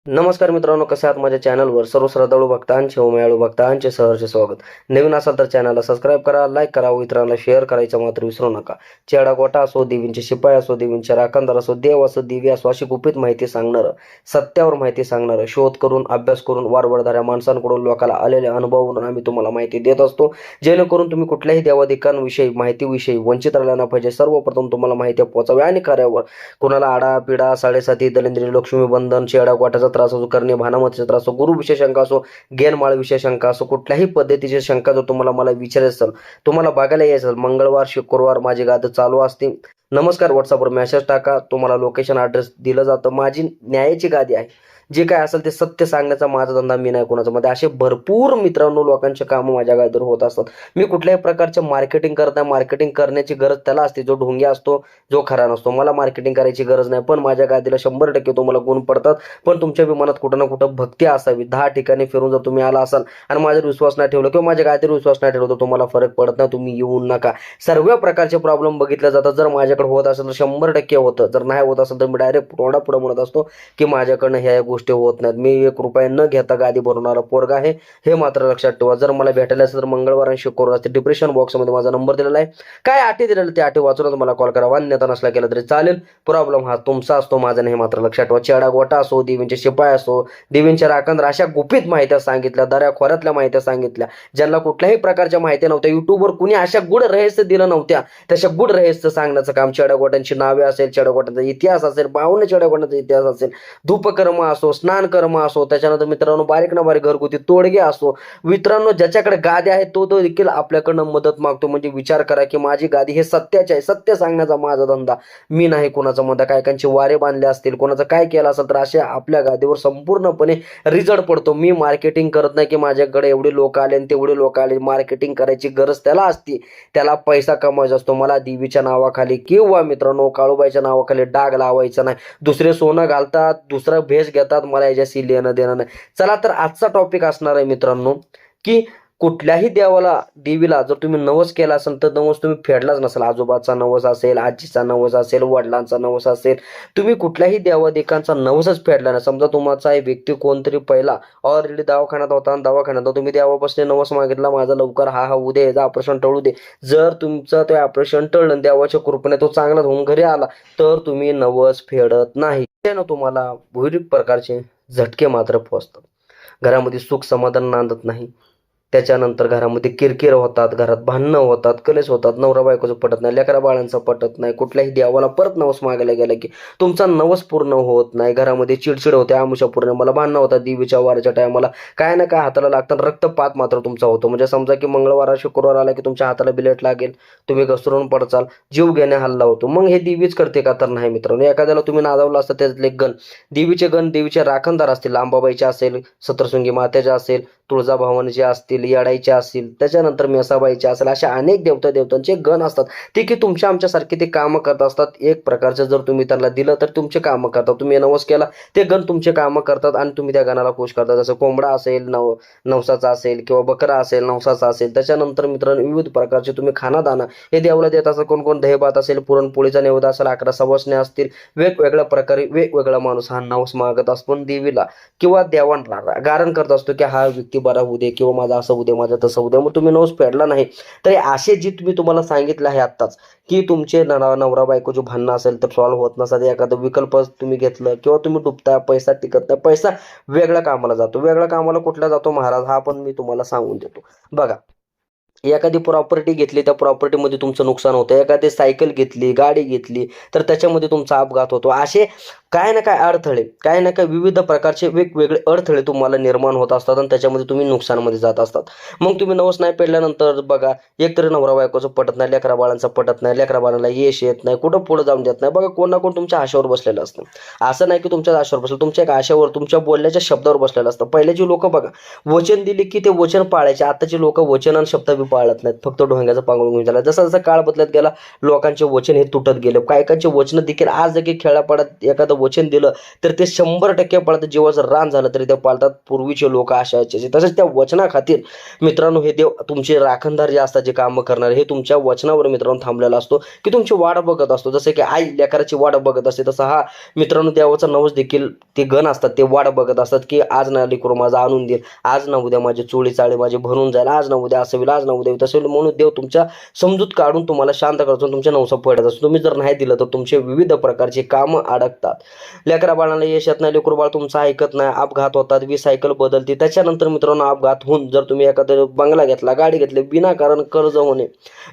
नमस्कार मित्रांनो, कसे आहात? माझ्या चॅनलवर सर्व श्रद्धाळू भक्तांचे व मायाळू भक्तांचे सहर्ष स्वागत. नवीन असाल तर चॅनलला सबस्क्राईब करा, लाईक करा व इतरांना शेअर करायचं मात्र विसरू नका. चेडा गोटा असो, देवींचे शिपाई असो, देवींचे राखणदार असो, देव असो, दिवी असो, अशी गुपित माहिती सांगणारं, सत्यावर माहिती सांगणारं, शोध करून अभ्यास करून वारवडणाऱ्या माणसांकडून लोकांना आलेले अनुभवावरून आम्ही तुम्हाला माहिती देत असतो, जेणेकरून तुम्ही कुठल्याही देवाधिकांविषयी माहितीविषयी वंचित राहिला न पाहिजे. सर्वप्रथम तुम्हाला माहिती पोहोचावी आणि कार्यावर कोणाला आडा पिडा साडेसाती दलिंद्री लक्ष्मी बंधन चेडा गोटाचा त्रास असो, करणे भानामतीचा त्रास असो, गुरु विषय शंका असो, गेनमाळ विषय शंका असो, कुठल्याही पद्धतीची शंका जर तुम्हाला मला विचारायचं असेल, तुम्हाला बघायला यायचं असेल, मंगळवार शुक्रवार माझी गाद चालू असते. नमस्कार, व्हॉट्सअपवर मेसेज टाका, तुम्हाला लोकेशन ॲड्रेस दिलं जातं. माझी न्यायाची गादी आहे, जे काय असेल ते सत्य सांगण्याचा माझा धंदा, मी नाही कोणाचा मध्ये. असे भरपूर मित्रांनो लोकांचे कामं माझ्या गादीवर होत असतात. मी कुठल्याही प्रकारचे मार्केटिंग करत नाही. मार्केटिंग करण्याची गरज त्याला असते जो ढोंगी असतो, जो खरा नसतो. मला मार्केटिंग करायची गरज नाही, पण माझ्या गादीला 100% तुम्हाला गुण पडतात. पण तुमच्या विमानात कुठं ना कुठं भक्ती असावी. 10 ठिकाणी फिरून जर तुम्ही आला असाल आणि माझ्यावर विश्वास नाही ठेवला किंवा माझ्या गादीवर विश्वास नाही ठेवला तर तुम्हाला फरक पडत नाही. तुम्ही येऊ नका. सर्व प्रकारचे प्रॉब्लेम बघितले जातात. जर माझ्याकडे होत असेल तर 100% होतं, जर नाही होत असेल तर मी डायरेक्ट तोंडापुढे म्हणत असतो की माझ्याकडनं ह्या गोष्टी होत नाहीत. मी 1 रुपया न घेता गादी भरवणारा पोरगा आहे, हे मात्र लक्षात ठेवा. जर मला भेटायला असेल तर मंगळवार आणि शुक्रवार असते. डिप्रेशन बॉक्समध्ये माझा नंबर दिलेला आहे. काय अटी दिलेलं ते अटी वाचूनच मला कॉल करा. अन्यथा नसला केला तरी चालेल. प्रॉब्लेम हा तुमचा असतो, माझा नाही, हे मात्र लक्षात ठेवा. चेडा गोटा असो, देवींचे शिपाई असो, देवींचे राखणदार, अशा गुपित माहित्या सांगितल्या, दऱ्या खोऱ्यातल्या माहित्या सांगितल्या, ज्यांना कुठल्याही प्रकारच्या माहिती नव्हत्या. युट्यूबवर कुणी अशा गुढ रहस्य दिलं नव्हत्या, तशा गुढ रहस्य सांगण्याचं काम. चेडा गोट्यांची नावे असेल, चेडा गोट्यांचा इतिहास असेल, 52 चेडा गोट्यांचा इतिहास असेल, धूपकर्म असो, स्नानकर्म असो, त्याच्यानंतर मित्रांनो बारीक ना बारीक घरगुती तोडगे असो. मित्रांनो ज्याच्याकडे गादी आहे तो देखील आपल्याकडनं मदत मागतो. म्हणजे विचार करा की माझी गादी हे सत्याची आहे, सत्य सांगण्याचा माझा धंदा. मी नाही कोणाचा मध्ये कायकांचे वारे बांधले असतील, कोणाचं काय केलं असेल तर अशा आपल्या गादीवर संपूर्णपणे रिझल्ट पडतो. मी मार्केटिंग करत नाही की माझ्याकडे एवढे लोक आले आणि तेवढे लोक आले. मार्केटिंग करायची गरज त्याला असते, त्याला पैसा कमवायचा असतो. मला देवीच्या नावाखाली किंवा मित्रांनो काळूबाईच्या नावाखाली डाग लावायचा नाही. दुसरे सोनं घालतात, दुसरं भेस घेतात, मला याच्याशी लेणं देणं नाही. चला तर आजचा टॉपिक असणार आहे मित्रांनो की कुठल्याही देवीला जर तुम्ही नवस केला असेल तर नवस तुम्ही फेडलाच नसेल. आजोबाचा नवस असेल, आजीचा नवस असेल, वडिलांचा नवस असेल, तुम्ही कुठल्याही देवादेकांचा नवसच फेडला नाही. समजा तुमचा एक व्यक्ती कोणतरी पहिला ऑलरेडी दवाखान्यात होता आणि दवाखान्यात तुम्ही देवापासून नवस मागितला, माझा लवकर हा उद्या याचा ऑपरेशन टळू दे. जर तुमचं ते ऑपरेशन टळलं, देवाच्या कृपेने तो चांगला होऊन घरी आला, तर तुम्ही नवस फेडत नाही. तुम्हाला विविध प्रकारचे झटके मात्र पोहोचतात. घरामध्ये सुख समाधान नांदत नाही. त्याच्यानंतर घरामध्ये किरकिर होतात, घरात भांडणं होतात, कलेश होतात, नवरा बायकोचं पटत नाही, लेकरा बाळांचं पटत नाही. कुठल्याही देवाला परत नवस मागायला गेला की तुमचा नवस पूर्ण होत नाही. घरामध्ये चिडचिड होते, आमुषा पूर्ण, मला भांडणं होतात. देवीच्या वाराच्या टायमाला काय ना काय हाताला लागतं, रक्तपात मात्र तुमचा होतो. म्हणजे समजा की मंगळवार शुक्रवार आला की तुमच्या हाताला बिलेट लागेल, तुम्ही घसरून पडचाल, जीव घेणे हल्ला होतो. मग हे देवीच करते का? तर नाही मित्रांनो. एखाद्याला तुम्ही नादावलं असतं, त्यातले गण देवीचे राखणदार असतील, अंबाबाईचे असेल, सतरसुंगी मातेचे असेल, तुळजाभवानीचे असतील, येडाईचे असतील, त्याच्यानंतर मेसाबाईचे असेल, अशा अनेक देवतांचे गण असतात. ते की तुमच्या आमच्यासारखे ते कामं करत असतात. एक प्रकारचं जर तुम्ही त्यांना दिलं तर तुमचे कामं करतात. तुम्ही नवस केला, ते गण तुमचे कामं करतात आणि तुम्ही त्या गणाला खुश करतात. जसं कोंबडा असेल नवसाचा असेल किंवा बकरा असेल नवसाचा असेल. त्याच्यानंतर मित्रांनो विविध प्रकारचे तुम्ही खानादाना हे देवाला देत असतात. कोण दहीभात असेल, पुरणपोळीचा नैवेद्य असेल, 11 सवासणे असतील, वेगवेगळ्या प्रकारे वेगवेगळा माणूस हा नवस मागत असतो. पण देवीला किंवा देवांना गारण करत असतो की हा व्यक्ती बरा होऊ दे किंवा माझा असं होऊ दे, माझं तसं होऊ दे. मग तुम्ही नवस फेडला नाही तर असे जी तुम्ही तुम्हाला सांगितलं आहे आत्ताच की तुमचे नवरा बायको जो भांडणं असेल तर सॉल्व्ह होत नसतात, एखादं विकल्प तुम्ही घेतलं किंवा तुम्ही डुबता, पैसा टिकत नाही, पैसा वेगळ्या कामाला जातो. वेगळ्या कामाला कुठला जातो महाराज, हा पण मी तुम्हाला सांगून देतो. बघा, एखादी प्रॉपर्टी घेतली, त्या प्रॉपर्टीमध्ये तुमचं नुकसान होतं. एखादी सायकल घेतली, गाडी घेतली तर त्याच्यामध्ये तुमचा अपघात होतो. असे काय ना काय अडथळे, काय ना काय विविध प्रकारचे वेगवेगळे अडथळे तुम्हाला निर्माण होत असतात आणि त्याच्यामध्ये तुम्ही नुकसानमध्ये जात असतात. मग तुम्ही नवस नाही पेडल्यानंतर बघा, एकतरी नवरा बायकोचं पटत नाही, लेकरा बाळांचं पटत नाही, लेकरा बाळांना यश येत नाही, कुठं पुढे जाऊन देत नाही. बघा, कोण ना कोण तुमच्या आशेवर बसलेलं असतं. असं नाही की तुमच्या आशेवर बसलं, तुमच्या एक आशेवर, तुमच्या बोलण्याच्या शब्दावर बसलेलं असतं. पहिल्याची लोक बघा, वचन दिली की ते वचन पाळायचे. आताची लोक वचन आणि शब्द पाळत नाहीत, फक्त ढोंग्याचं पांघरून घेऊन झाला. जसा जसा काळ बदलत गेला लोकांचे वचन हे तुटत गेले. काही काहींचे वचन देखील आज देखील खेळापाड्यात एखादं वचन दिलं तर ते 100% पाळतात. जीवाचं रान झालं तरी ते पाळतात. पूर्वीचे लोक असायचे. तसेच त्या वचनाखातीर मित्रांनो हे देव तुमचे राखणदार जे असतात, जे कामं करणारे, हे तुमच्या वचनावर मित्रांनो थांबलेला असतो की तुमची वाट बघत असतो. जसं की आई लेकराची वाट बघत असते, तसं हा मित्रांनो देवाचा नवस देखील ते गण असतात, ते वाट बघत असतात की आज ना लेकरू माझं आणून देईल, आज ना उद्या माझे चोळी चाळे माझे भरून जाईल, आज ना उद्या असं होईल, आज ना उद्या तसं होईल. म्हणून देव तुमच्या समजूत काढून तुम्हाला शांत करतो, तुमच्या नवसा पडत असतो. तुम्ही जर नाही दिलं तर तुमचे विविध प्रकारचे कामं अडकतात. लेकरा बाळाला यश येत नाही, लेकरू बाळ तुमचं ऐकत नाही, अपघात होतात, सायकल बदलते. त्याच्यानंतर मित्रांनो अपघात होऊन जर तुम्ही एखादा बंगला घेतला, गाडी घेतली, विनाकारण कर्ज होणे,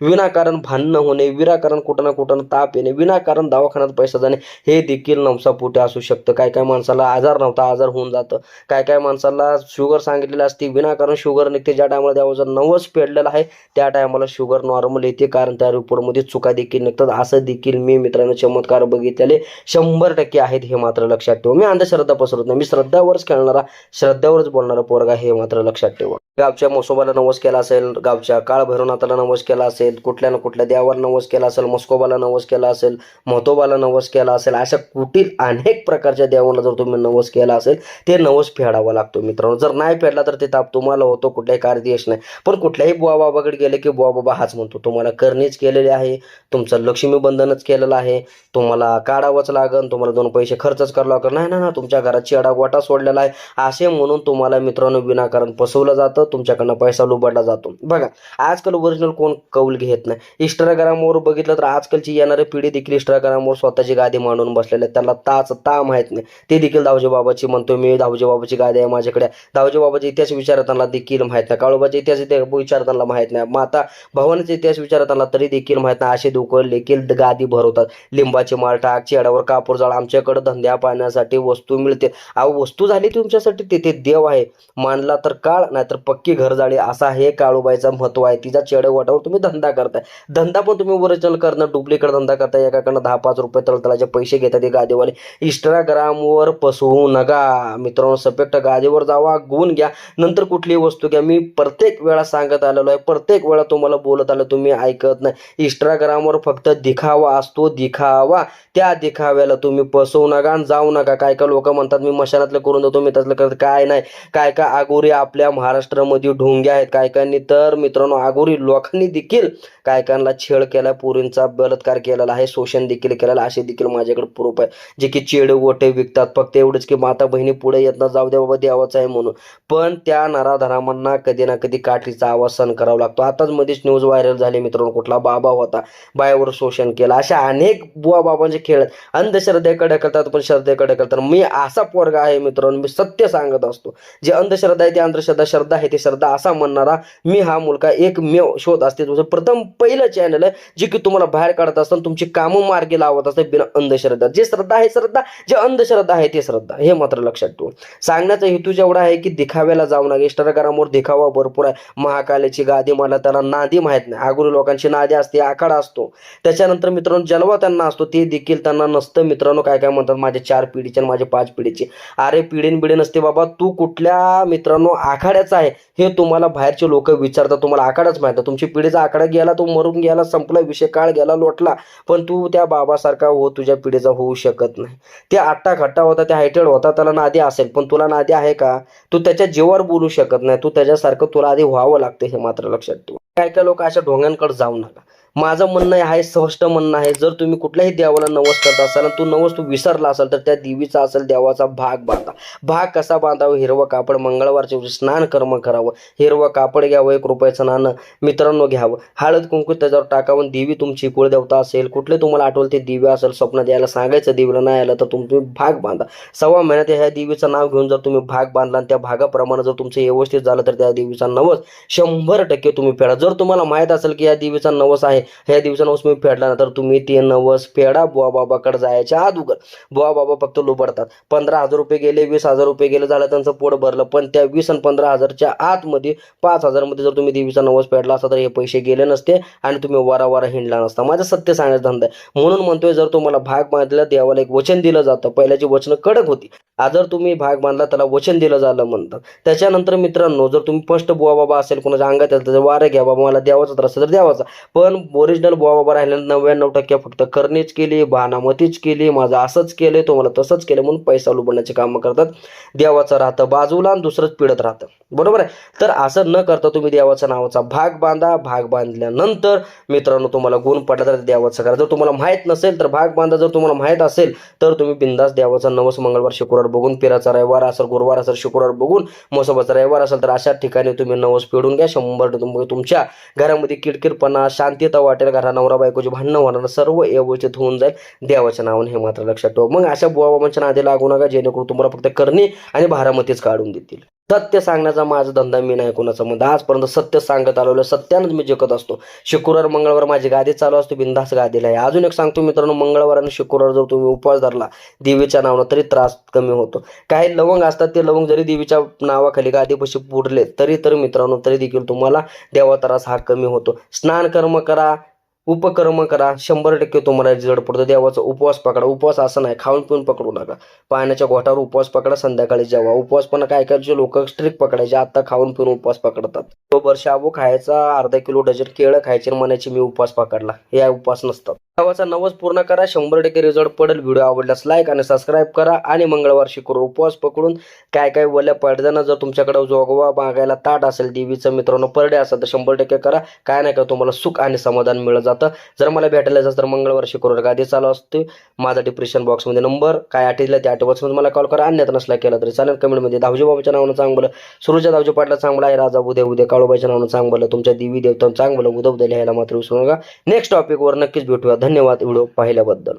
विनाकारण भांडणं होणे, विनाकारण कुठं ना कुठं ताप येणे, विनाकारण दवाखान्यात पैसा जाणे, हे देखील नवसापोटी असू शकतं. काय काय माणसाला आजार नव्हता आजार होऊन जातं. काय काय माणसाला शुगर सांगितलेली असते, विनाकारण शुगर निघते. ज्या टायमाला देवाचा नवस फेडलेला आहे त्या टायमाला शुगर नॉर्मल येते, कारण त्या रिपोर्टमध्ये चुका देखील निघतात. असं देखील मी मित्रांनो चमत्कार बघितलेले 100% आहेत, हे मात्र लक्षात ठेवा. मी अंधश्रद्धा पसरत नाही, मी श्रद्धावरच खेळणारा, श्रद्धावरच बोलणारा पोरगा, हे मात्र लक्षात ठेवा. गावच्या म्हसोबाला नवस केला असेल, गावच्या काळ भैरवनाथाला नवस केला असेल, कुठल्या ना कुठल्या देवाला नवस केला असेल, मस्कोबाला नवस केला असेल, महतोबाला नवस केला असेल, अशा कुठील अनेक प्रकारच्या देवाला जर तुम्ही नवस केला असेल ते नवस फेडावा लागतो मित्रांनो. जर नाही फेडला तर ते ताप तुम्हाला होतो, कुठल्याही कार्यदेश नाही. पण कुठल्याही बुवा बाबाकडे गेले की बुवा बाबा हाच म्हणतो तुम्हाला करणीच केलेले आहे, तुमचं लक्ष्मी बंधनच केलेलं आहे, तुम्हाला काढावंच लागन, तुम्हाला 2 पैसे खर्चच करावं लागेल, नाही ना तुमच्या घरात चेडा गोटा सोडलेला आहे, असे म्हणून तुम्हाला मित्रांनो विनाकारण फसवलं जातं, तुमच्याकडनं पैसा लुबाडला जातो. बघा आजकाल ओरिजिनल कोण कौल घेत नाही. इंस्टाग्रामवर बघितलं तर आजकालची येणारी पिढी देखील इंस्टाग्रामवर स्वतःची गादी मांडून बसलेले आहेत. त्यांना ता माहित नाही. ते देखील धावजे बाबाची म्हणतो मी, धावजे बाबाची गादी आहे माझ्याकडे. धावजे बाबाचा इतिहास विचारताना देखील माहित नाही, काळोबाचा इतिहास विचारताना माहित नाही, माता भवानीचा इतिहास विचारताना तरी देखील माहित नाही. असे लोक देखील गादी भरवतात. लिंबाची माळ टाक, चेडावर कापूर जाळ, आमच्याकडे धंद्या पाण्यासाठी वस्तू मिळते. अहो वस्तू झाली तुमच्यासाठी, तिथे देव आहे. मानला तर काळ, नाहीतर पक्की घर जाळी, असा हे काळूबाईचा महत्व आहे. तिचा चेडे वाटावर तुम्ही धंदा करताय. धंदा पण तुम्ही ओरिजिनल करणं, डुप्लिकेट धंदा करताय. एकाकडनं 10-5 रुपये तळतळाचे पैसे घेतात ते गादीवाले. इंस्टाग्रामवर फसवू नका मित्रांनो. सपेक्ट गादीवर जावा, गुण घ्या, नंतर कुठली वस्तू घ्या. मी प्रत्येक वेळा सांगत आलेलो आहे, प्रत्येक वेळा तुम्हाला बोलत आलो, तुम्ही ऐकत नाही. इंस्टाग्रामवर फक्त दिखावा असतो, दिखावा. त्या दिखाव्याला तुम्ही फसवू नका आणि जाऊ नका. काय काय लोक म्हणतात मी मशानातलं करून देतो, मी त्यातलं करत, काय नाही. काय काय आगोरी आपल्या महाराष्ट्रामध्ये ढोंग्या आहेत. काय कायनी तर मित्रांनो आगोरी लोकांनी देखील काय कायला छेड केला, पोरींचा बलात्कार केलेला आहे, शोषण देखील केलेला, असे देखील माझ्याकडे प्रूफ आहे. जे की चेड गोटे विकतात, फक्त एवढंच की माता बहिणी पुढे येत ना, जाऊ द्या बाबा देवाचा आहे म्हणून. पण त्या नराधरामांना कधी ना कधी काठीचा आवाज सहन करावा लागतो. आताच मध्येच न्यूज व्हायरल झाली मित्रांनो, कुठला बाबा होता, बायावर शोषण केलं. अशा अनेक बुवा बाबांचे खेळ अंधश्रद्धेकडे करतात, पण श्रद्धेकडे करतात. मी असा पोरगा आहे मित्रांनो, मी सत्य सांगत असतो. जे अंधश्रद्धा आहे ते अंधश्रद्धा, श्रद्धा आहे ते श्रद्धा, असा म्हणणारा मी हा मुलगा एकमेव शोध असते. तुझं प्रथम पहिलं चॅनल आहे जे की तुम्हाला बाहेर काढत असताना तुमची कामं मार्गी लावत असते बिना अंधश्रद्धा. जे श्रद्धा आहे श्रद्धा, जे अंधश्रद्धा आहे ते श्रद्धा, हे मात्र लक्षात ठेवून सांगण्याचा हेतू जेवढा आहे की दिखाव्याला जाऊ नका. इंस्टाग्रामवर दिखावा भरपूर आहे. महाकालीची गादी मला त्याला नादी माहित नाही. आगुरी लोकांची नादी असते, आखाडा असतो. त्याच्यानंतर मित्रांनो जलवा त्यांना असतो, ते देखील त्यांना नसतं मित्रांनो. काय काय म्हणतात माझ्या 4 पिढीचे आणि माझे 5 पिढीचे. अरे पिढीन बिडी नसते बाबा. तू कुठल्या मित्रांनो आखाड्याचा आहे हे तुम्हाला बाहेरचे लोक विचारतात, तुम्हाला आखाडाच माहित आहे. तुमची पिढीचा आखाडा गेला, तो मरून गेला, संपला विषय, काळ गेला, लोटला. पण तू त्या बाबासारखा हो तुझ्या पिढीचा होऊ शकत नाही. ते आट्टा खट्टा होता, त्या हायटेड होता, त्याला नादी असेल, पण तुला नादी आहे का? तू त्याच्या जीवावर बोलू शकत नाही. तू त्याच्यासारखं तुला आधी व्हावं लागतं, हे मात्र लक्षात ठेवा. काय काय लोक अशा ढोंग्यांकडे जाऊ नका. माझं म्हणणं आहे, स्पष्ट म्हणणं आहे, जर तुम्ही कुठल्याही देवाला नवस करत असाल आणि तू विसरला असाल तर त्या देवीचा असेल देवाचा भाग बांधा. भाग कसा बांधावा? हिरवं कापड, मंगळवारच्या दिवशी स्नान कर्म करावं, हिरवं कापड घ्यावं, 1 रुपयाचं नाणं मित्रांनो घ्यावं, हळद कुंकू त्याच्यावर टाकावं. देवी तुमची कुळदेवता असेल, कुठले तुम्हाला आठवल ते दिवे असेल, स्वप्न द्यायला सांगायचं, देवीला नाही आलं तर तुम्ही भाग बांधा. 1.25 महिन्यात ह्या देवीचं नाव घेऊन जर तुम्ही भाग बांधला आणि त्या भागाप्रमाणे जर तुमचं व्यवस्थित झालं तर त्या देवीचा नवस 100% तुम्ही फेडा. जर तुम्हाला माहीत असेल की या देवीचा नवस आहे ह्या दिवसा नवस मी फेडला ना तर तुम्ही ते नवस फेडा बुवा बाबाकडे जायच्या अगोदर. बुवा बाबा फक्त लुबडतात. 15,000 रुपये गेले, 20,000 रुपये गेले, झालं त्यांचं पोट भरलं. पण त्या 20 आणि 15,000च्या आतमध्ये 5,000 मध्ये जर तुम्ही देवीचा नवस फेडला असता तर हे पैसे गेले नसते आणि तुम्ही वारा हिंडला नसता. माझं सत्य सांगायचं धंदा आहे. म्हणून म्हणतोय, जर तुम्हाला भाग बांधला, देवाला एक वचन दिलं जातं. पहिल्याची वचनं कडक होती. आज जर तुम्ही भाग बांधला त्याला वचन दिलं झालं म्हणतात. त्याच्यानंतर मित्रांनो, जर तुम्ही स्पष्ट बुवा बाबा असेल, कोणाच्या अंगात येईल तर वारं घ्या बाबा, मला द्यावाचा त्रास तर द्यावाचा. पण ओरिजिनल बुवा बाबा राहिले 99% फक्त करणीच केली, भानामतीच केली, माझं असंच केलंय, तुम्हाला तसंच केलं म्हणून पैसा लुबण्याचे कामं करतात. देवाचं राहतं बाजूला आणि दुसरंच पिढत राहतं. बरोबर आहे. तर असं न करता तुम्ही देवाच्या नावाचा भाग बांधा. भाग बांधल्यानंतर मित्रांनो तुम्हाला गुण पडला तर देवाचं करा. जर तुम्हाला माहीत नसेल तर भाग बांधा. जर तुम्हाला माहीत असेल तर तुम्ही बिंदास देवाचा नवस मंगळवार शुक्रवार बघून, पिराचा रविवार असेल, गुरुवार असेल, शुक्रवार बघून, मोसोबाचा रविवार असेल तर अशा ठिकाणी तुम्ही नवस फेडून घ्या. 100% तुमच्या घरामध्ये किरकिरपणा, शांतता वाटेल, घरा नवरा बायकोची भांडणं होणार, सर्व व्यवस्थित होऊन जाईल देवाच्या नावाने. हे मात्र लक्षात ठेवा. मग अशा बुवा बाबांच्या नादी लागू नका, जेणेकरून तुम्हाला फक्त करणी आणि भारामतीच काढून देतील. सत्य सांगण्याचा माझा धंदा मी नाही कोणाचा म्हणता. आजपर्यंत सत्य सांगत आलेलो, सत्यानंच मी जिंकत असतो. शुक्रवार मंगळवार माझी गादी चालू असतो, बिंदास गादीला आहे. अजून एक सांगतो मित्रांनो, मंगळवार आणि शुक्रवार जर तुम्ही उपवास धरला देवीच्या नावानं तरी त्रास कमी होतो. काही लवंग असतात, ते लवंग जरी देवीच्या नावाखाली गादीपाशी पुरले तरी मित्रांनो तरी देखील तुम्हाला देवा त्रास हा कमी होतो. स्नान कर्म करा, उपकर्म करा, 100% तुम्हाला जड पडतो. देवाचा उपवास पकडा. उपवास असं नाही खाऊन पिऊन पकडू नका. पाण्याच्या घोटावर उपवास पकडा, संध्याकाळी जेवा. उपवास पण काय करायचे लोक स्ट्रिक्ट पकडायचे, आता खाऊन पिऊन उपवास पकडतात. तो शाबू खायचा, अर्धा किलो डझन केळं खायचे, म्हणायचे मी उपवास पकडला. या उपवास नसतात. देवाचा नवस पूर्ण करा, 100% रिझल्ट पडेल. व्हिडिओ आवडल्यास लाईक आणि सबस्क्राईब करा. आणि मंगळवार शुक्रवार उपवास पकडून काय वल्या पडद्यानं जर तुमच्याकडे जोगवा मागायला ताट असेल, देवीचं मित्रांनो परडे असेल तर 100% करा. काय नाही का तुम्हाला सुख आणि समाधान मिळत जातं. जर मला भेटायला जायचं तर मंगळवार शुक्रवार गादी चालू असते. माझा डिस्क्रिप्शन बॉक्समध्ये नंबर काय आठवला त्या आठवड्यामध्ये मला कॉल करा. अन्यथा नसला केला तरी चालेल. कमेंटमध्ये धावजी बाबाच्या नावानं चांगलं, सुरूच्या धावजी पाटला चांगला आहे, राजा उद्या काळूबाईच्या नावानं चांगलं, तुमच्या देवी देवतांना चांगलं उदय लिहायला मात्र विसरू नका. नेक्स्ट टॉपिकवर नक्कीच भेटूया. धन्यवाद व्हिडिओ पाहिल्याबद्दल.